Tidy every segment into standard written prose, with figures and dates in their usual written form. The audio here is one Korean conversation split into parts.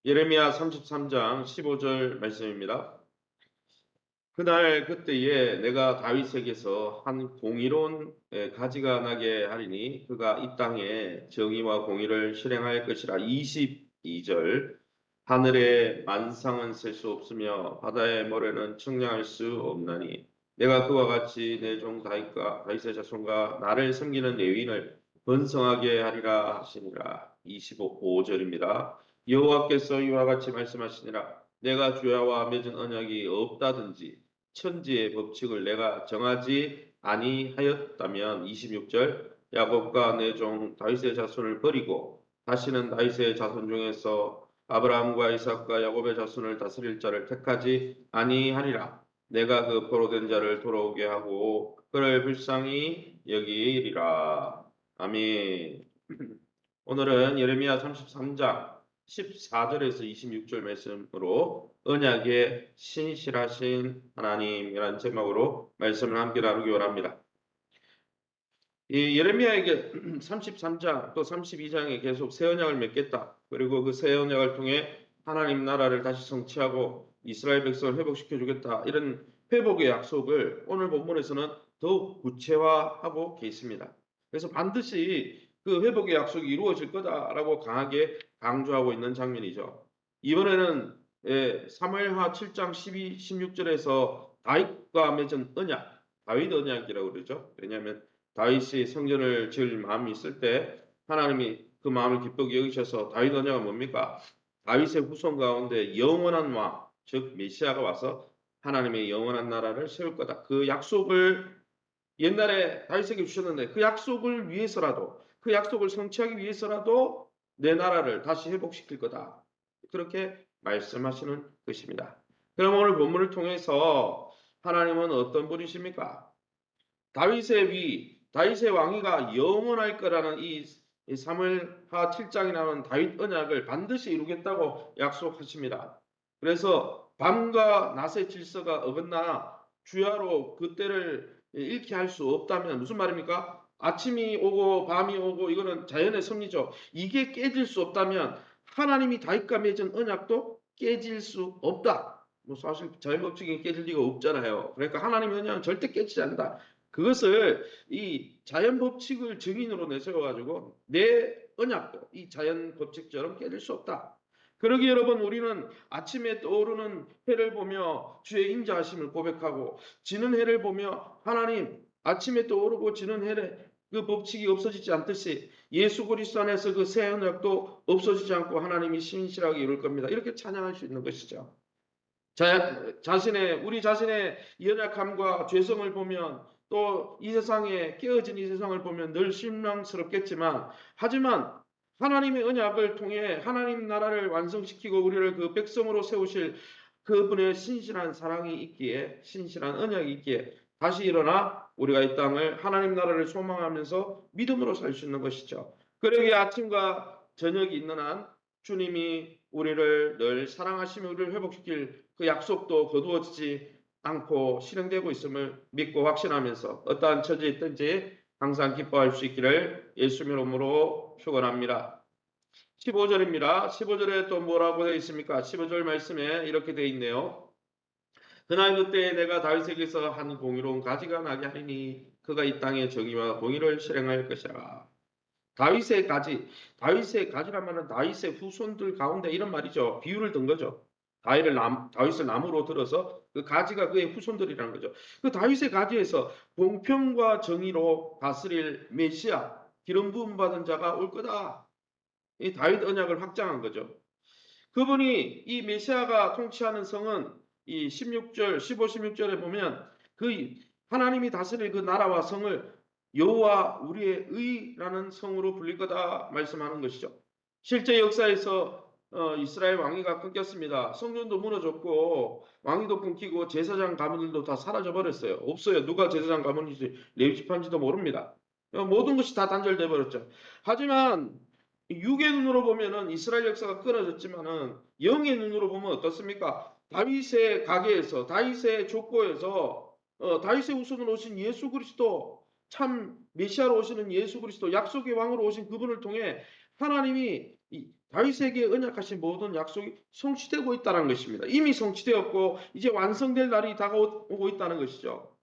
예레미야 33장 15절 말씀입니다. 그날 그때에 내가 다윗에게서 한 공의로운 가지가 나게 하리니 그가 이 땅에 정의와 공의를 실행할 것이라. 22절 하늘의 만상은 셀 수 없으며 바다의 모래는 측량할 수 없나니 내가 그와 같이 내 종 다윗의 자손과 나를 섬기는 레위인을 번성하게 하리라 하시니라. 25절입니다. 여호와께서 이와 같이 말씀하시니라. 내가 주야와 맺은 언약이 없다든지 천지의 법칙을 내가 정하지 아니하였다면. 26절 야곱과 내 종 다윗의 자손을 버리고 다시는 다윗의 자손 중에서 아브라함과 이삭과 야곱의 자손을 다스릴 자를 택하지 아니하리라. 내가 그 포로된 자를 돌아오게 하고 그를 불쌍히 여기리라. 아멘. 오늘은 예레미야 33장 14절에서 26절 말씀으로 언약의 신실하신 하나님이라는 제목으로 말씀을 함께 나누기 원합니다. 이 예레미야에게 33장 또 32장에 계속 새 언약을 맺겠다. 그리고 그 새 언약을 통해 하나님 나라를 다시 성취하고 이스라엘 백성을 회복시켜 주겠다. 이런 회복의 약속을 오늘 본문에서는 더욱 구체화하고 계십니다. 그래서 반드시 그 회복의 약속이 이루어질 거다라고 강하게 강조하고 있는 장면이죠. 이번에는 사무엘하 7장 12, 16절에서 다윗과 맺은 언약, 다윗 언약이라고 그러죠. 왜냐하면 다윗이 성전을 지을 마음이 있을 때 하나님이 그 마음을 기쁘게 여기셔서 다윗 언약은 뭡니까? 다윗의 후손 가운데 영원한 왕, 즉 메시아가 와서 하나님의 영원한 나라를 세울 거다. 그 약속을 옛날에 다윗에게 주셨는데 그 약속을 위해서라도, 그 약속을 성취하기 위해서라도 내 나라를 다시 회복시킬 거다. 그렇게 말씀하시는 것입니다. 그럼 오늘 본문을 통해서 하나님은 어떤 분이십니까? 다윗의 왕위가 영원할 거라는 이 사무엘하 7장에 나오는 다윗 언약을 반드시 이루겠다고 약속하십니다. 그래서 밤과 낮의 질서가 어긋나 주야로 그때를 잃게 할 수 없다면 무슨 말입니까? 아침이 오고 밤이 오고 이거는 자연의 섭리죠. 이게 깨질 수 없다면 하나님이 다윗과 맺은 언약도 깨질 수 없다. 뭐 사실 자연 법칙이 깨질 리가 없잖아요. 그러니까 하나님의 언약은 절대 깨지지 않는다. 그것을 이 자연 법칙을 증인으로 내세워가지고 내 언약도 이 자연 법칙처럼 깨질 수 없다. 그러기 여러분, 우리는 아침에 떠오르는 해를 보며 주의 인자하심을 고백하고 지는 해를 보며 하나님, 아침에 떠오르고 지는 해를 그 법칙이 없어지지 않듯이 예수 그리스도 안에서 그 새 언약도 없어지지 않고 하나님이 신실하게 이룰 겁니다. 이렇게 찬양할 수 있는 것이죠. 우리 자신의 연약함과 죄성을 보면 또 이 세상에 깨어진 이 세상을 보면 늘 실망스럽겠지만, 하지만 하나님의 언약을 통해 하나님 나라를 완성시키고 우리를 그 백성으로 세우실 그분의 신실한 사랑이 있기에, 신실한 언약이 있기에 다시 일어나 우리가 이 땅을 하나님 나라를 소망하면서 믿음으로 살 수 있는 것이죠. 그러기에 아침과 저녁이 있는 한 주님이 우리를 늘 사랑하시며 우리를 회복시킬 그 약속도 거두어지지 않고 실행되고 있음을 믿고 확신하면서 어떠한 처지에 있든지 항상 기뻐할 수 있기를 예수님 이름으로 축원합니다. 15절입니다. 15절에 또 뭐라고 되어 있습니까? 15절 말씀에 이렇게 되어 있네요. 그날 그때 내가 다윗에게서 한 공의로운 가지가 나게 하리니 그가 이 땅에 정의와 공의를 실행할 것이라. 다윗의 가지란 말은 다윗의 후손들 가운데 이런 말이죠. 비유를 든 거죠. 다윗을 나무로 들어서 그 가지가 그의 후손들이라는 거죠. 그 다윗의 가지에서 공평과 정의로 다스릴 메시아, 기름 부음 받은 자가 올 거다. 이 다윗 언약을 확장한 거죠. 그분이 이 메시아가 통치하는 성은 이 16절, 15, 16절에 보면 그 하나님이 다스릴 그 나라와 성을 여호와 우리의 의라는 성으로 불릴 거다 말씀하는 것이죠. 실제 역사에서 이스라엘 왕위가 끊겼습니다. 성전도 무너졌고 왕위도 끊기고 제사장 가문들도 다 사라져 버렸어요. 없어요. 누가 제사장 가문인지 레위 지파인지도 모릅니다. 모든 것이 다 단절돼 버렸죠. 하지만 육의 눈으로 보면은 이스라엘 역사가 끊어졌지만은 영의 눈으로 보면 어떻습니까? 다윗의 가계에서, 다윗의 족보에서 다윗의 후손으로 오신 예수 그리스도, 참 메시아로 오시는 예수 그리스도, 약속의 왕으로 오신 그분을 통해 하나님이 다윗에게 언약하신 모든 약속이 성취되고 있다는 것입니다. 이미 성취되었고 이제 완성될 날이 다가오고 있다는 것이죠.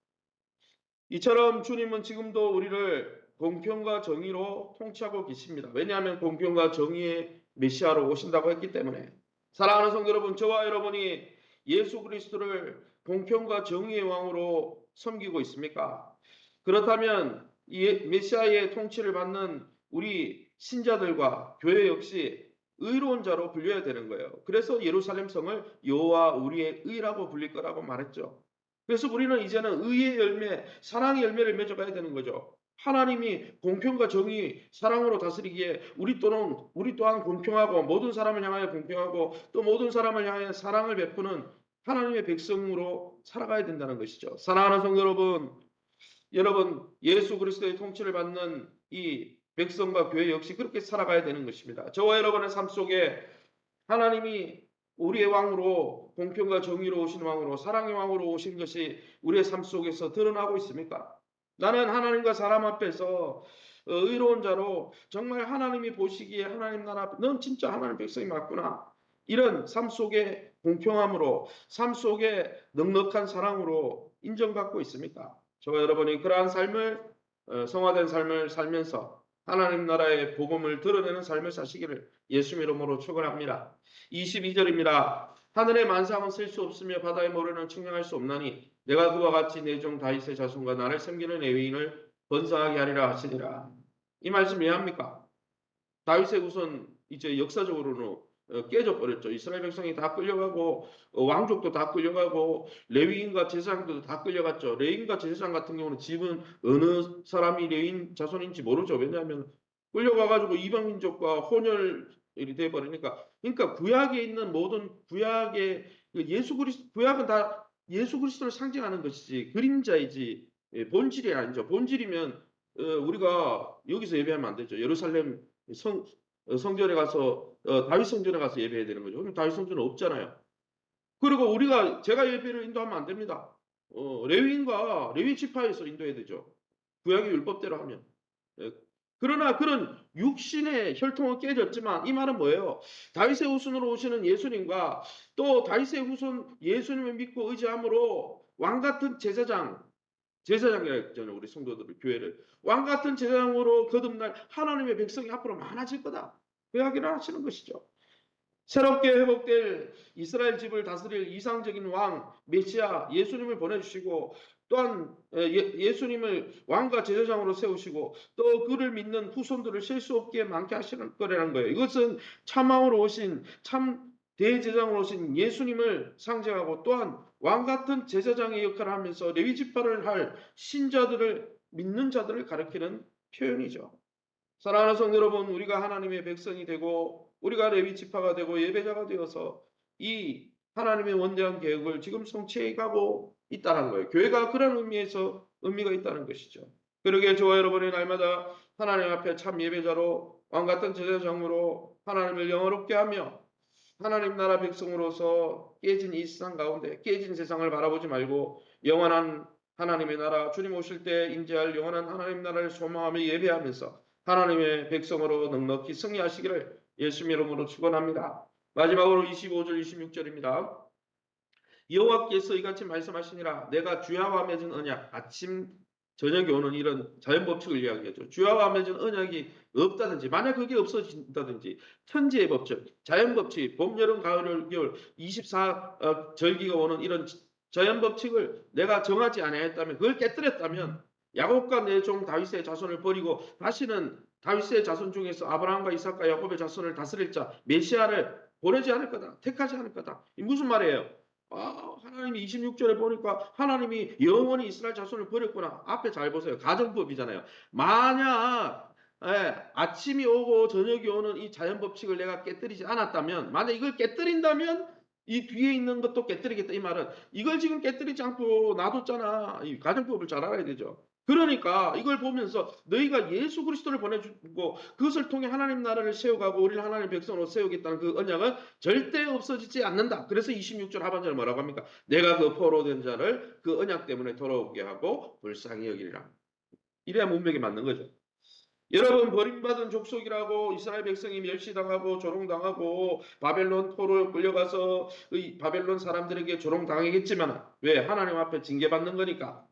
이처럼 주님은 지금도 우리를 공평과 정의로 통치하고 계십니다. 왜냐하면 공평과 정의의 메시아로 오신다고 했기 때문에. 사랑하는 성도 여러분, 저와 여러분이 예수 그리스도를 공평과 정의의 왕으로 섬기고 있습니까? 그렇다면 이 메시아의 통치를 받는 우리 신자들과 교회 역시 의로운 자로 불려야 되는 거예요. 그래서 예루살렘 성을 여호와 우리의 의라고 불릴 거라고 말했죠. 그래서 우리는 이제는 의의 열매, 사랑의 열매를 맺어가야 되는 거죠. 하나님이 공평과 정의, 사랑으로 다스리기에 우리 또한 공평하고 모든 사람을 향하여 공평하고 또 모든 사람을 향하여 사랑을 베푸는 하나님의 백성으로 살아가야 된다는 것이죠. 사랑하는 성도 여러분 예수 그리스도의 통치를 받는 이 백성과 교회 역시 그렇게 살아가야 되는 것입니다. 저와 여러분의 삶 속에 하나님이 우리의 왕으로 공평과 정의로 오신 왕으로 사랑의 왕으로 오신 것이 우리의 삶 속에서 드러나고 있습니까? 나는 하나님과 사람 앞에서 의로운 자로 정말 하나님이 보시기에 하나님 나라 앞에 넌 진짜 하나님 백성이 맞구나. 이런 삶 속의 공평함으로 삶 속의 넉넉한 사랑으로 인정받고 있습니까? 저와 여러분이 그러한 삶을 성화된 삶을 살면서 하나님 나라의 복음을 드러내는 삶을 사시기를 예수 이름으로 축원합니다. 22절입니다. 하늘의 만상은 셀 수 없으며 바다의 모래는 측량할 수 없나니 내가 그와 같이 내 종 다윗의 자손과 나를 섬기는 레위인을 번성하게 하리라 하시니라. 이 말씀 왜 합니까? 다윗의 우선 이제 역사적으로는 깨져 버렸죠. 이스라엘 백성이 다 끌려가고 왕족도 다 끌려가고 레위인과 제사장도 다 끌려갔죠. 레위인과 제사장 같은 경우는 집은 어느 사람이 레위인 자손인지 모르죠. 왜냐하면 끌려가가지고 이방 민족과 혼혈이 돼 버리니까. 그러니까 구약에 있는 모든 구약의 예수 그리스도 구약은 다 예수 그리스도를 상징하는 것이지 그림자이지 본질이 아니죠. 본질이면 우리가 여기서 예배하면 안 되죠. 예루살렘 성전에 가서 다윗 성전에 가서 예배해야 되는 거죠. 그럼 다윗 성전은 없잖아요. 그리고 제가 예배를 인도하면 안 됩니다. 레위인과 레위 지파에서 인도해야 되죠. 구약의 율법대로 하면. 예. 그러나 그런 육신의 혈통은 깨졌지만 이 말은 뭐예요? 다윗의 후손으로 오시는 예수님과 또 다윗의 후손 예수님을 믿고 의지함으로 왕 같은 제사장이라 했잖아요. 우리 성도들 교회를 왕 같은 제사장으로 거듭날 하나님의 백성이 앞으로 많아질 거다. 그 이야기를 하시는 것이죠. 새롭게 회복될 이스라엘 집을 다스릴 이상적인 왕 메시아 예수님을 보내주시고 또한 예수님을 왕과 제사장으로 세우시고 또 그를 믿는 후손들을 셀 수 없게 많게 하시는 거라는 거예요. 이것은 참왕으로 오신 참 대제사장으로 오신 예수님을 상징하고 또한 왕 같은 제사장의 역할을 하면서 레위 지파를 할 신자들을 믿는 자들을 가리키는 표현이죠. 사랑하는 성도 여러분, 우리가 하나님의 백성이 되고 우리가 레위 지파가 되고 예배자가 되어서 이 하나님의 원대한 계획을 지금 성취해 가고 있다는 거예요. 교회가 그런 의미가 있다는 것이죠. 그러기에 저와 여러분이 날마다 하나님 앞에 참 예배자로 왕 같은 제사장으로 하나님을 영화롭게 하며 하나님 나라 백성으로서 깨진 이 세상 가운데 깨진 세상을 바라보지 말고 영원한 하나님의 나라 주님 오실 때 임재할 영원한 하나님 나라를 소망하며 예배하면서 하나님의 백성으로 넉넉히 승리하시기를 예수님 이름으로 축원합니다. 마지막으로 25절 26절입니다. 여호와께서 이같이 말씀하시니라 내가 주야와 맺은 언약 아침 저녁에 오는 이런 자연법칙을 이야기하죠. 주야와 맺은 언약이 없다든지 만약 그게 없어진다든지 천지의 법칙, 자연법칙, 봄, 여름, 가을, 겨울 24절기가 오는 이런 자연법칙을 내가 정하지 아니하였다면 그걸 깨뜨렸다면 야곱과 내 종 다윗의 자손을 버리고 다시는 다윗의 자손 중에서 아브라함과 이삭과 야곱의 자손을 다스릴 자 메시아를 보내지 않을 거다. 택하지 않을 거다. 이 무슨 말이에요? 하나님이 26절에 보니까 하나님이 영원히 이스라엘 자손을 버렸구나. 앞에 잘 보세요. 가정법이잖아요. 만약 아침이 오고 저녁이 오는 이 자연법칙을 내가 깨뜨리지 않았다면 만약 이걸 깨뜨린다면 이 뒤에 있는 것도 깨뜨리겠다. 이 말은 이걸 지금 깨뜨리지 않고 놔뒀잖아. 이 가정법을 잘 알아야 되죠. 그러니까 이걸 보면서 너희가 예수 그리스도를 보내주고 그것을 통해 하나님 나라를 세워가고 우리를 하나님의 백성으로 세우겠다는 그 언약은 절대 없어지지 않는다. 그래서 26절 하반절에 뭐라고 합니까? 내가 그 포로된 자를 그 언약 때문에 돌아오게 하고 불쌍히 여기리라. 이래야 문맥이 맞는 거죠. 여러분 버림받은 족속이라고 이스라엘 백성이 멸시당하고 조롱당하고 바벨론 토로 끌려가서 이 바벨론 사람들에게 조롱당하겠지만 왜? 하나님 앞에 징계받는 거니까.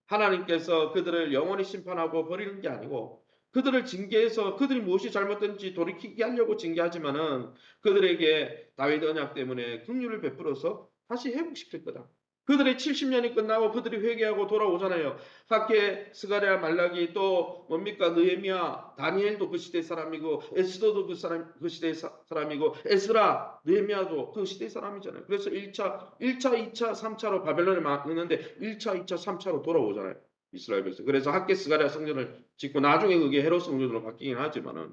하나님께서 그들을 영원히 심판하고 버리는 게 아니고 그들을 징계해서 그들이 무엇이 잘못된지 돌이키게 하려고 징계하지만은 그들에게 다윗 언약 때문에 긍휼을 베풀어서 다시 회복시킬 거다. 그들의 70년이 끝나고 그들이 회개하고 돌아오잖아요. 학개, 스가랴, 말라기 또 뭡니까 느헤미야, 다니엘도 그 시대 사람이고 에스더도 그 시대 사람이고 에스라, 느헤미야도 그 시대 사람이잖아요. 그래서 1차, 2차, 3차로 바벨론에 막는데 1차, 2차, 3차로 돌아오잖아요. 이스라엘 백성. 그래서 학개, 스가랴 성전을 짓고 나중에 그게 헤롯 성전으로 바뀌긴 하지만은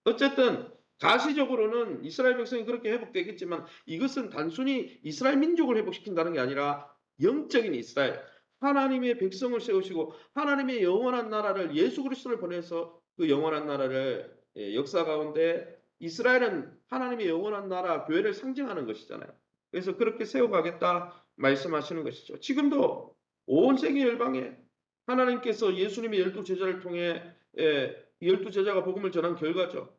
어쨌든 가시적으로는 이스라엘 백성이 그렇게 회복되겠지만 이것은 단순히 이스라엘 민족을 회복시킨다는 게 아니라 영적인 이스라엘, 하나님의 백성을 세우시고 하나님의 영원한 나라를 예수 그리스도를 보내서 그 영원한 나라를 역사 가운데 이스라엘은 하나님의 영원한 나라 교회를 상징하는 것이잖아요. 그래서 그렇게 세워가겠다 말씀하시는 것이죠. 지금도 온 세계 열방에 하나님께서 예수님의 12제자를 통해 12제자가 복음을 전한 결과죠.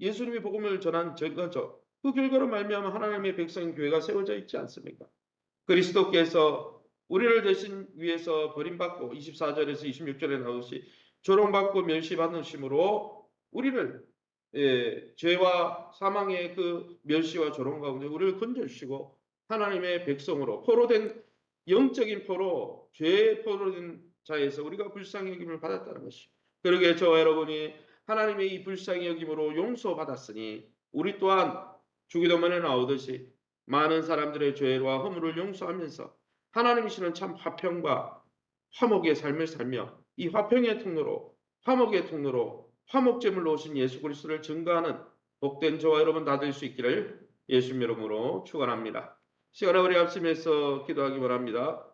예수님이 복음을 전한 결과죠. 그 결과로 말미암아 하나님의 백성 교회가 세워져 있지 않습니까? 그리스도께서 우리를 대신 위해서 버림받고 24절에서 26절에 나오듯이 조롱받고 멸시받으심으로 우리를 죄와 사망의 그 멸시와 조롱 가운데 우리를 건져주시고 하나님의 백성으로 포로된 영적인 포로, 죄의 포로된 자에서 우리가 불쌍히 여김을 받았다는 것이죠. 그러게 저와 여러분이 하나님의 이 불쌍히 여김으로 용서받았으니 우리 또한 주기도문에 나오듯이 많은 사람들의 죄와 허물을 용서하면서 하나님이시는 참 화평과 화목의 삶을 살며 이 화평의 통로로 화목의 통로로 화목제물로 오신 예수 그리스도를 증거하는 복된 저와 여러분 다 될 수 있기를 예수님 이름으로 축원합니다. 시간을 우리 합심해서 기도하기 바랍니다.